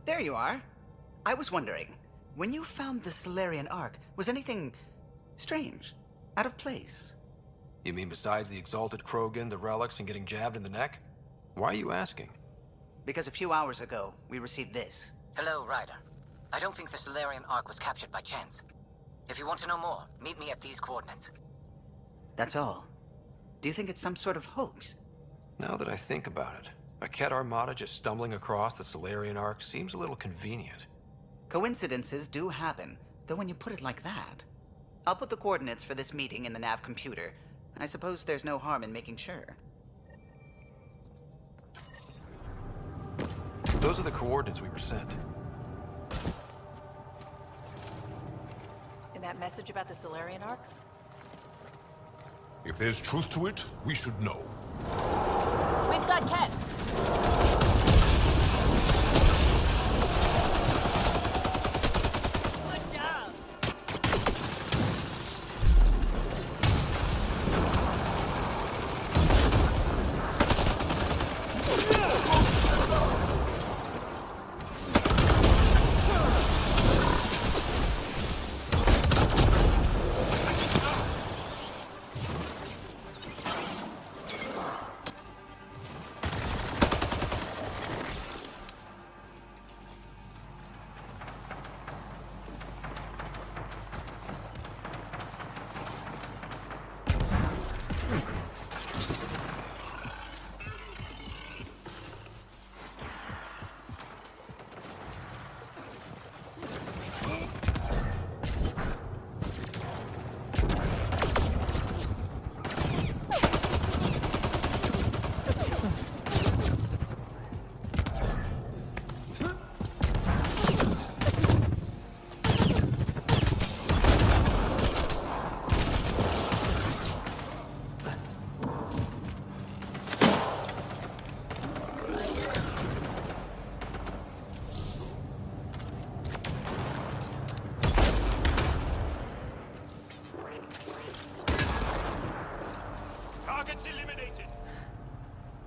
There you are. I was wondering, when you found the Solarian Ark, was anything strange? Out of place? You mean besides the exalted Krogan, the relics, and getting jabbed in the neck? Why are you asking? Because a few hours ago, we received this. Hello, Ryder. I don't think the Solarian Ark was captured by chance. If you want to know more, meet me at these coordinates. That's all. Do you think it's some sort of hoax? Now that I think about it, a Ket Armada just stumbling across the Solarian Ark seems a little convenient. Coincidences do happen, though when you put it like that. I'll put the coordinates for this meeting in the nav computer. I suppose there's no harm in making sure. Those are the coordinates we were sent. And that message about the Solarian Ark? If there's truth to it, we should know. We've got Ket!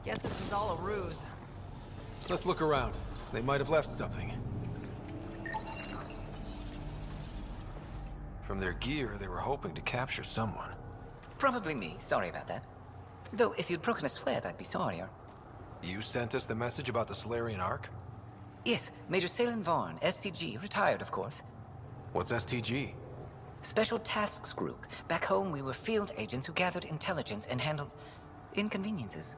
Guess this was all a ruse. Let's look around. They might have left something. From their gear, they were hoping to capture someone. Probably me, sorry about that. Though if you'd broken a sweat, I'd be sorrier. You sent us the message about the Solarian Ark? Yes, Major Salen Vaughn, STG, retired of course. What's STG? Special Tasks Group. Back home, we were field agents who gathered intelligence and handled inconveniences.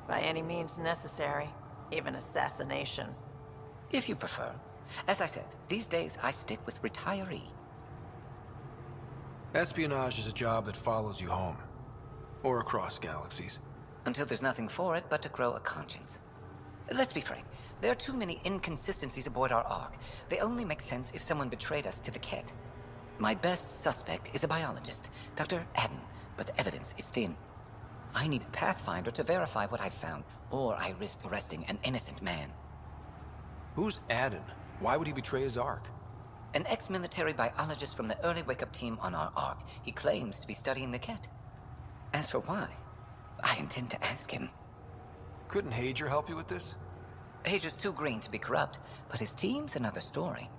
By any means necessary. Even assassination. If you prefer. As I said, these days I stick with retiree. Espionage is a job that follows you home. Or across galaxies. Until there's nothing for it but to grow a conscience. Let's be frank. There are too many inconsistencies aboard our Ark. They only make sense if someone betrayed us to the Ket. My best suspect is a biologist, Dr. Adden, but the evidence is thin. I need a Pathfinder to verify what I've found, or I risk arresting an innocent man. Who's Adden? Why would he betray his Ark? An ex-military biologist from the early wake-up team on our Ark. He claims to be studying the Ket. As for why, I intend to ask him. Couldn't Hager help you with this? Hager's too green to be corrupt, but his team's another story.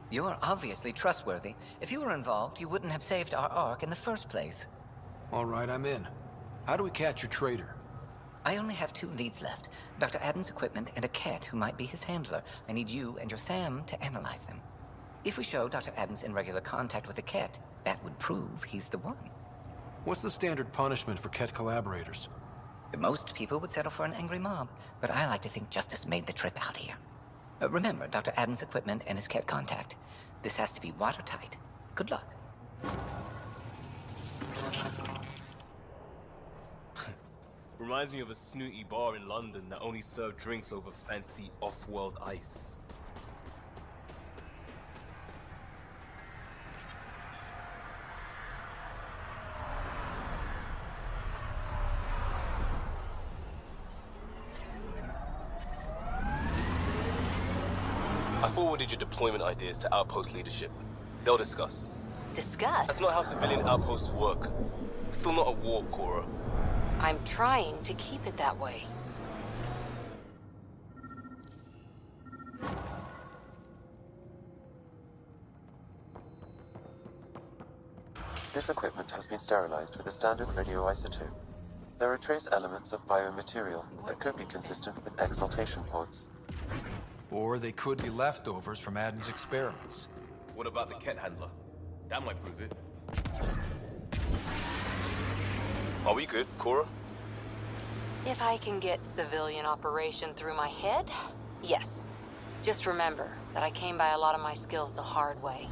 You're obviously trustworthy. If you were involved, you wouldn't have saved our Ark in the first place. All right, I'm in. How do we catch your traitor? I only have 2 leads left. Dr. Adden's equipment and a Ket who might be his handler. I need you and your Sam to analyze them. If we show Dr. Adden's in regular contact with the Ket, that would prove he's the one. What's the standard punishment for Ket collaborators? Most people would settle for an angry mob, but I like to think justice made the trip out here. Remember Dr. Adden's equipment and his Ket contact. This has to be watertight. Good luck. Reminds me of a snooty bar in London that only served drinks over fancy off-world ice. I forwarded your deployment ideas to Outpost leadership. They'll discuss. Discuss? That's not how civilian outposts work. Still not a war, Cora. I'm trying to keep it that way. This equipment has been sterilized with a standard radioisotope. There are trace elements of biomaterial that could be consistent with exaltation pods. Or they could be leftovers from Aden's experiments. What about the Ket handler? That might prove it. Are we good, Cora? If I can get civilian operation through my head, yes. Just remember that I came by a lot of my skills the hard way.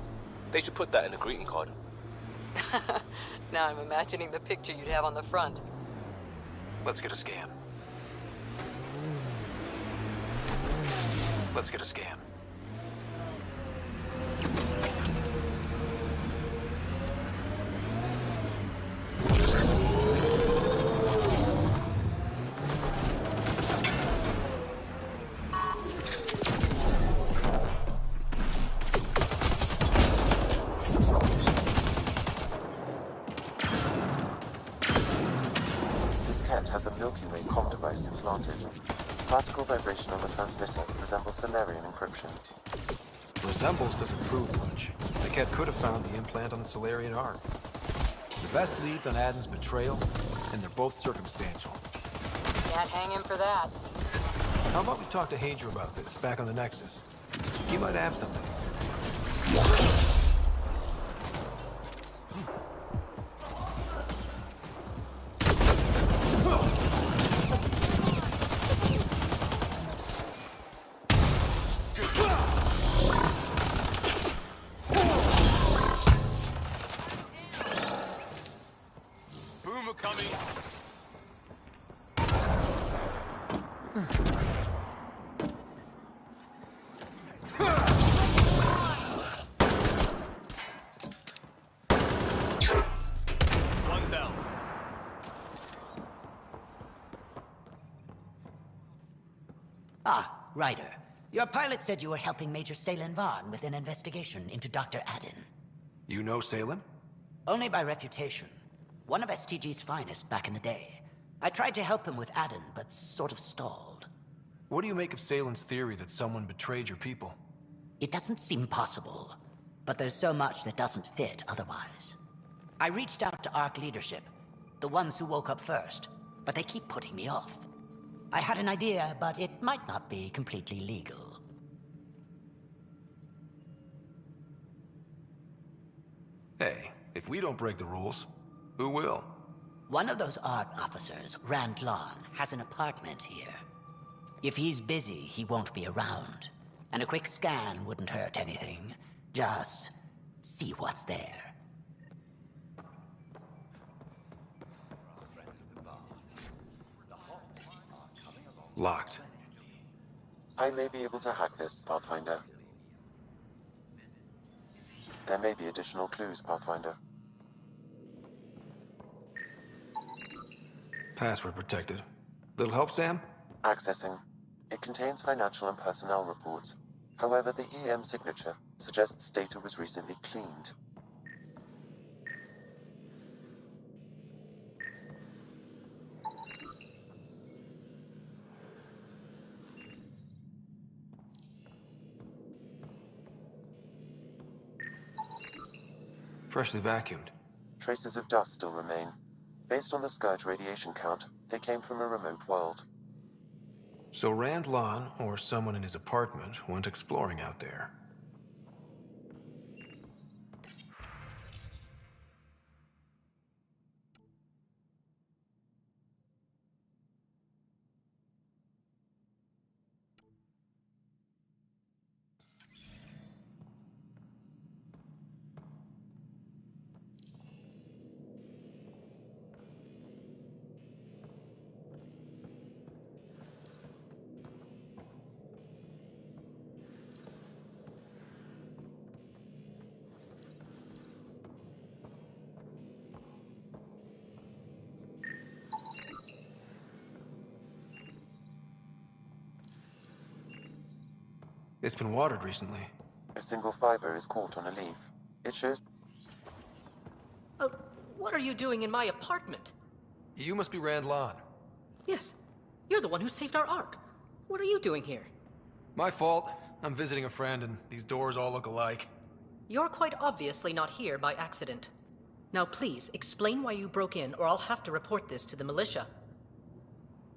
They should put that in a greeting card. Now I'm imagining the picture you'd have on the front. Let's get a scan. Let's get a scan. This cat has a Milky Way comm device implanted. Particle vibration on the transmitter resembles Solarian encryptions. Resembles doesn't prove much. The cat could have found the implant on the Solarian Ark. The best leads on Aden's betrayal, and they're both circumstantial. Can't hang him for that. How about we talk to Hager about this, back on the Nexus? He might have something. Boomer coming! One down. Ah, Ryder. Your pilot said you were helping Major Salen Vaughn with an investigation into Dr. Aden. You know Salem? Only by reputation. One of STG's finest back in the day. I tried to help him with Aden, but sort of stalled. What do you make of Salen's theory that someone betrayed your people? It doesn't seem possible, but there's so much that doesn't fit otherwise. I reached out to ARC leadership, the ones who woke up first, but they keep putting me off. I had an idea, but it might not be completely legal. Hey, if we don't break the rules, who will? One of those ARC officers, Rand Lon, has an apartment here. If he's busy, he won't be around. And a quick scan wouldn't hurt anything. Just see what's there. Locked. I may be able to hack this, Pathfinder. There may be additional clues, Pathfinder. Password protected. Little help, Sam? Accessing. It contains financial and personnel reports. However, the EM signature suggests data was recently cleaned. Freshly vacuumed. Traces of dust still remain. Based on the Scourge radiation count, they came from a remote world. So Rand Lon, or someone in his apartment, went exploring out there. It's been watered recently. A single fiber is caught on a leaf. It shows What are you doing in my apartment? You must be Rand Lon. Yes, you're the one who saved our Ark. What are you doing here? My fault. I'm visiting a friend and these doors all look alike. You're quite obviously not here by accident. Now please, explain why you broke in, or I'll have to report this to the militia.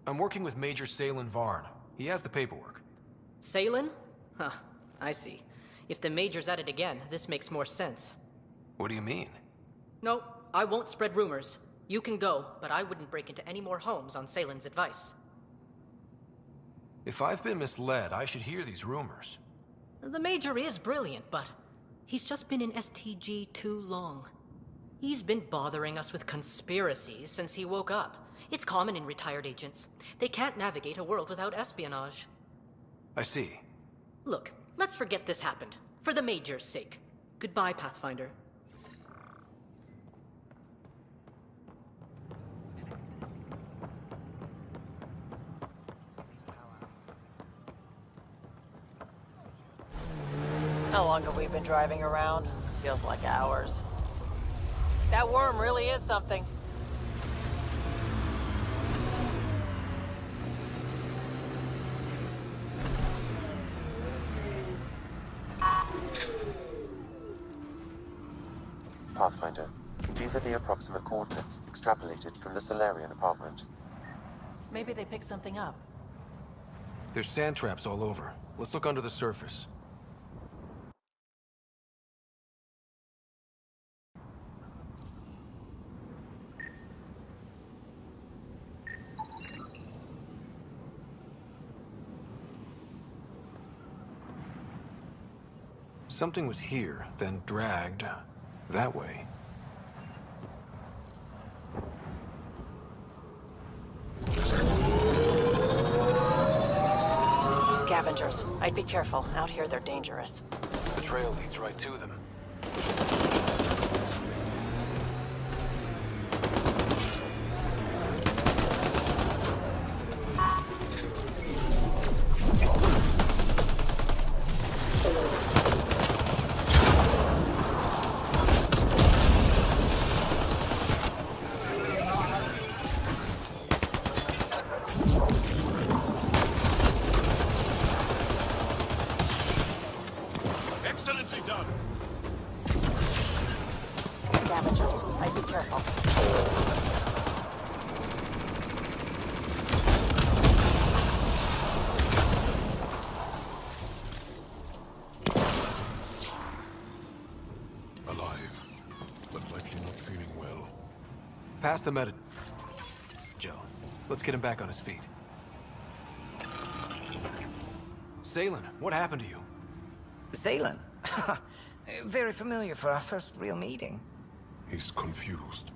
I'm working with Major Salen Varn. He has the paperwork. Salen? Huh, I see. If the Major's at it again, this makes more sense. What do you mean? No, I won't spread rumors. You can go, but I wouldn't break into any more homes on Salen's advice. If I've been misled, I should hear these rumors. The Major is brilliant, but he's just been in STG too long. He's been bothering us with conspiracies since he woke up. It's common in retired agents. They can't navigate a world without espionage. I see. Look, let's forget this happened. For the Major's sake. Goodbye, Pathfinder. How long have we been driving around? Feels like hours. That worm really is something. Pathfinder, these are the approximate coordinates extrapolated from the Solarian apartment. Maybe they picked something up. There's sand traps all over. Let's look under the surface. Something was here, then dragged that way. Scavengers. I'd be careful. Out here, they're dangerous. The trail leads right to them. Excellently done. Scavengers. I'd be careful. Alive, but likely not feeling well. Pass the meta... Joe, let's get him back on his feet. Salen, what happened to you? Salen? Very familiar for our first real meeting. He's confused.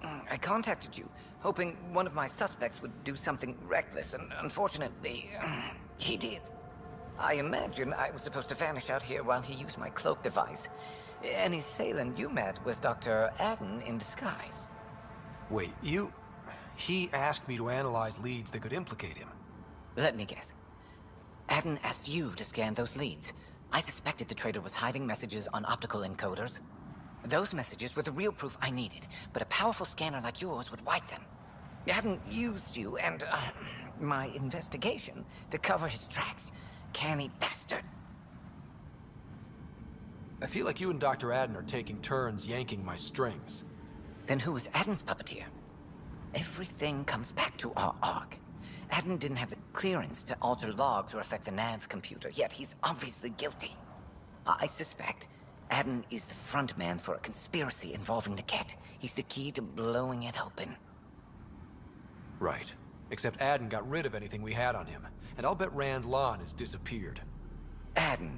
I contacted you, hoping one of my suspects would do something reckless, and unfortunately, he did. I imagine I was supposed to vanish out here while he used my cloak device. Any Salen you met was Dr. Adden in disguise. Wait, He asked me to analyze leads that could implicate him. Let me guess. Adden asked you to scan those leads. I suspected the traitor was hiding messages on optical encoders. Those messages were the real proof I needed, but a powerful scanner like yours would wipe them. Adden used you and, my investigation to cover his tracks. Canny bastard. I feel like you and Dr. Adden are taking turns yanking my strings. Then who was Adden's puppeteer? Everything comes back to our arc. Adden didn't have the clearance to alter logs or affect the nav computer, yet he's obviously guilty. I suspect Adden is the front man for a conspiracy involving the Ket. He's the key to blowing it open. Right. Except Adden got rid of anything we had on him, and I'll bet Rand Lon has disappeared. Adden.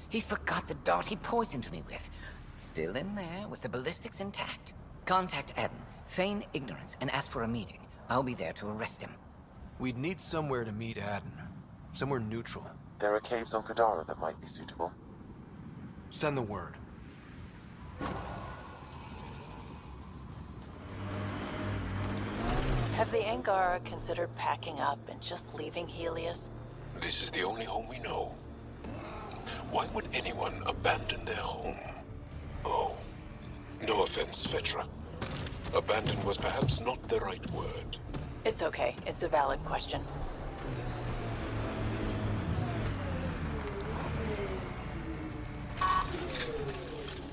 He forgot the dart he poisoned me with. Still in there, with the ballistics intact. Contact Adden, feign ignorance, and ask for a meeting. I'll be there to arrest him. We'd need somewhere to meet Adden. Somewhere neutral. There are caves on Kadara that might be suitable. Send the word. Have the Angara considered packing up and just leaving Helios? This is the only home we know. Why would anyone abandon their home? Oh, no offense, Vetra. Abandon was perhaps not the right word. It's okay. It's a valid question.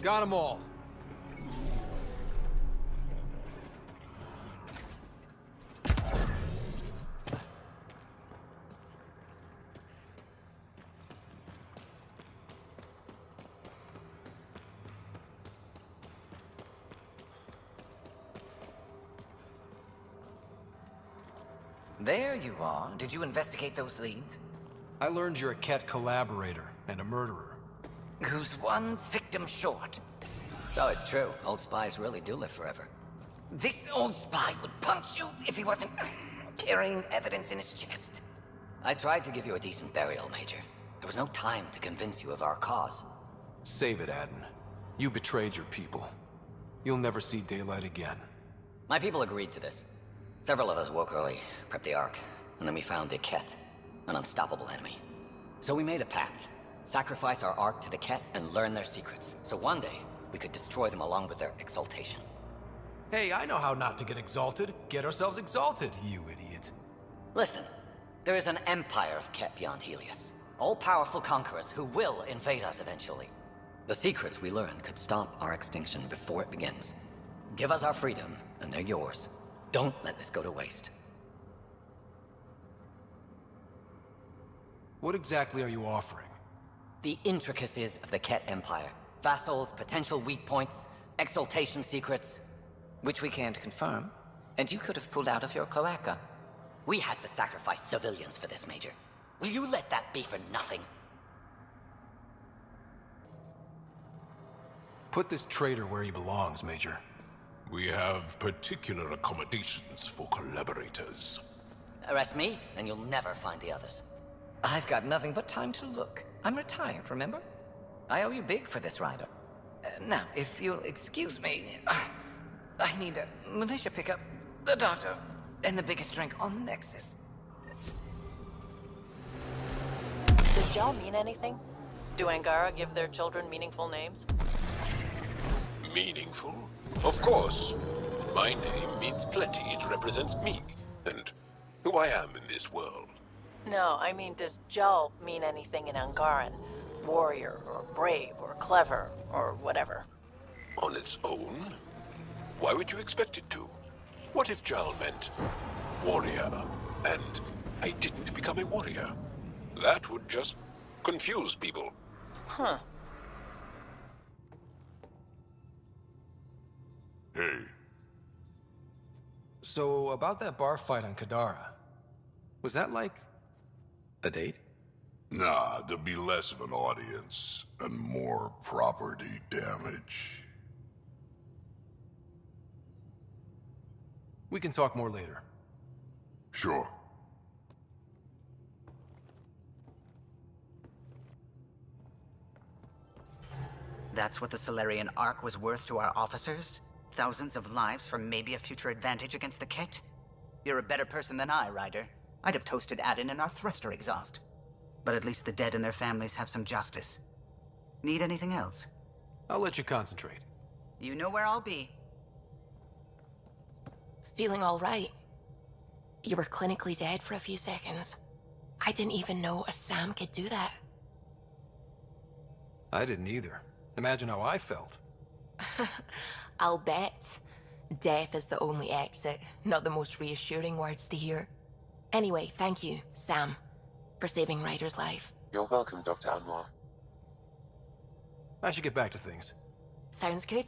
Got 'em all. There you are. Did you investigate those leads? I learned you're a Ket collaborator and a murderer. Who's one victim short? Oh, it's true. Old spies really do live forever. This old spy would punch you if he wasn't carrying evidence in his chest. I tried to give you a decent burial, Major. There was no time to convince you of our cause. Save it, Aden. You betrayed your people. You'll never see daylight again. My people agreed to this. Several of us woke early, prepped the Ark, and then we found the Ket, an unstoppable enemy. So we made a pact. Sacrifice our Ark to the Ket and learn their secrets, so one day we could destroy them along with their exaltation. Hey, I know how not to get exalted. Get ourselves exalted, you idiot. Listen, there is an empire of Ket beyond Helios. All-powerful conquerors who will invade us eventually. The secrets we learn could stop our extinction before it begins. Give us our freedom, and they're yours. Don't let this go to waste. What exactly are you offering? The intricacies of the Ket Empire. Vassals, potential weak points, exaltation secrets. Which we can't confirm. And you could have pulled out of your cloaca. We had to sacrifice civilians for this, Major. Will you let that be for nothing? Put this traitor where he belongs, Major. We have particular accommodations for collaborators. Arrest me, and you'll never find the others. I've got nothing but time to look. I'm retired, remember? I owe you big for this rider. Now, if you'll excuse me, I need a militia pickup, the doctor, and the biggest drink on the Nexus. Does Gel mean anything? Do Angara give their children meaningful names? Meaningful? Of course. My name means plenty. It represents me, and who I am in this world. No, I mean, does Gel mean anything in Angaran? Warrior, or brave, or clever, or whatever. On its own? Why would you expect it to? What if Jal meant warrior, and I didn't become a warrior? That would just confuse people. Huh. Hey. So, about that bar fight on Kadara. Was that like a date? Nah, there'll be less of an audience and more property damage. We can talk more later. Sure. That's what the Solarian Ark was worth to our officers? Thousands of lives for maybe a future advantage against the Ket? You're a better person than I, Ryder. I'd have toasted Aden in our thruster exhaust. But at least the dead and their families have some justice. Need anything else? I'll let you concentrate. You know where I'll be. Feeling all right. You were clinically dead for a few seconds. I didn't even know a Sam could do that. I didn't either. Imagine how I felt. I'll bet. Death is the only exit, not the most reassuring words to hear. Anyway, thank you, Sam, for saving Ryder's life. You're welcome, Dr. Anwar. I should get back to things. Sounds good.